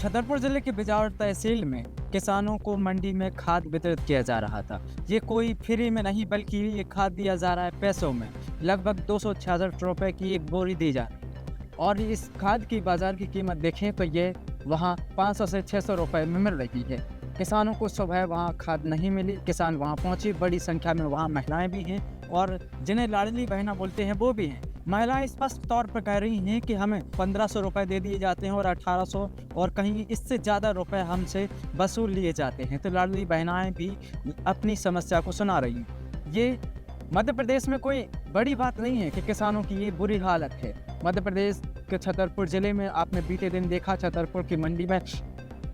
छतरपुर जिले के बिजौर तहसील में किसानों को मंडी में खाद वितरित किया जा रहा था। ये कोई फ्री में नहीं बल्कि ये खाद दिया जा रहा है पैसों में। लगभग 266 रुपए की एक बोरी दी जा रही है और इस खाद की बाजार की कीमत देखें तो ये वहाँ 500 से 600 रुपए में मिल रही है। किसानों को सुबह वहाँ खाद नहीं मिली, किसान वहाँ पहुँचे, बड़ी संख्या में वहाँ महिलाएं भी हैं और जिन्हें लाडली बहना बोलते हैं वो भी हैं। महिलाएं स्पष्ट तौर पर कह रही हैं कि हमें 1500 रुपये दे दिए जाते हैं और 1800 और कहीं इससे ज़्यादा रुपए हमसे वसूल लिए जाते हैं। तो लाडली बहनाएं भी अपनी समस्या को सुना रही हैं। ये मध्य प्रदेश में कोई बड़ी बात नहीं है कि किसानों की ये बुरी हालत है। मध्य प्रदेश के छतरपुर ज़िले में आपने बीते दिन देखा छतरपुर की मंडी में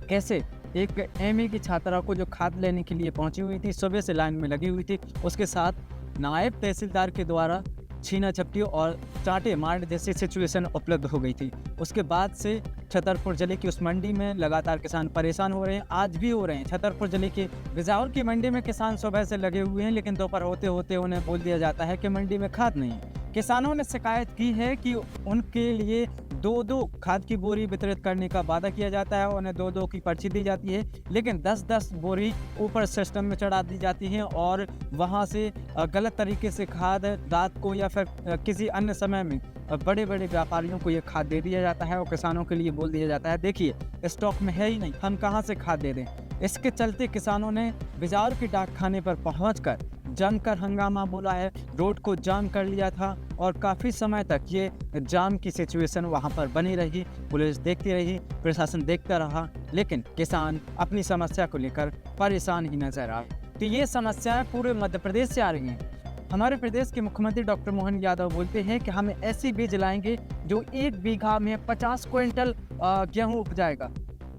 कैसे एक एमए की छात्रा को जो खाद लेने के लिए पहुंची हुई थी, सुबह से लाइन में लगी हुई थी, उसके साथ नायब तहसीलदार के द्वारा छीना झपटी और चांटे मारने जैसी सिचुएशन उपलब्ध हो गई थी। उसके बाद से छतरपुर जिले की उस मंडी में लगातार किसान परेशान हो रहे हैं, आज भी हो रहे हैं। छतरपुर जिले के बिजौर की मंडी में किसान सुबह से लगे हुए हैं, लेकिन दोपहर होते होते उन्हें बोल दिया जाता है कि मंडी में खाद नहीं है। किसानों ने शिकायत की है कि उनके लिए 2-2 खाद की बोरी वितरित करने का वादा किया जाता है, उन्हें 2-2 की पर्ची दी जाती है, लेकिन 10-10 बोरी ऊपर सिस्टम में चढ़ा दी जाती है और वहां से गलत तरीके से खाद रात को या फिर किसी अन्य समय में बड़े बड़े व्यापारियों को ये खाद दे दिया जाता है और किसानों के लिए बोल दिया जाता है देखिए स्टॉक में है ही नहीं, हम कहाँ से खाद दे दें। इसके चलते किसानों ने बिजौर के डाकखाने पर पहुंचकर जमकर हंगामा बोला है, रोड को जाम कर लिया था और काफ़ी समय तक ये जाम की सिचुएशन वहां पर बनी रही। पुलिस देखती रही, प्रशासन देखता रहा, लेकिन किसान अपनी समस्या को लेकर परेशान ही नजर आए। तो ये समस्याएं पूरे मध्य प्रदेश से आ रही हैं। हमारे प्रदेश के मुख्यमंत्री डॉक्टर मोहन यादव बोलते हैं कि हम ऐसी बीज लाएंगे जो 1 बीघा में 50 क्विंटल गेहूँ उपजाएगा।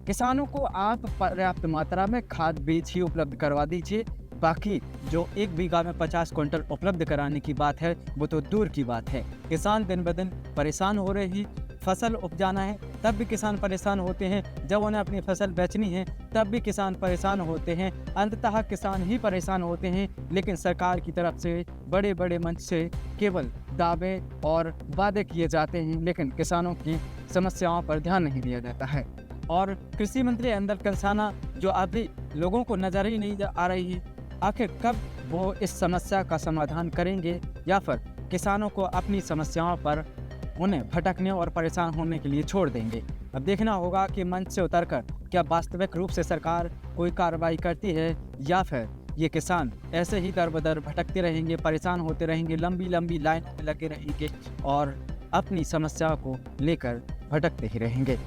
किसानों को आप पर्याप्त मात्रा में खाद बीज ही उपलब्ध करवा दीजिए, बाकी जो 1 बीघा में 50 क्विंटल उपलब्ध कराने की बात है वो तो दूर की बात है। किसान दिन ब दिन परेशान हो रहे हैं। फसल उपजाना है तब भी किसान परेशान होते हैं, जब उन्हें अपनी फसल बेचनी है तब भी किसान परेशान होते हैं। अंततः किसान ही परेशान होते हैं, लेकिन सरकार की तरफ से बड़े बड़े मंच से केवल दावे और वादे किए जाते हैं, लेकिन किसानों की समस्याओं पर ध्यान नहीं दिया जाता है। और कृषि मंत्री अंदर कंसाना जो अभी लोगों को नजर ही नहीं आ रही है, आखिर कब वो इस समस्या का समाधान करेंगे या फिर किसानों को अपनी समस्याओं पर उन्हें भटकने और परेशान होने के लिए छोड़ देंगे। अब देखना होगा कि मंच से उतरकर क्या वास्तविक रूप से सरकार कोई कार्रवाई करती है या फिर ये किसान ऐसे ही दर बदर भटकते रहेंगे, परेशान होते रहेंगे, लंबी लंबी लाइन में लगे रहेंगे और अपनी समस्या को लेकर भटकते ही रहेंगे।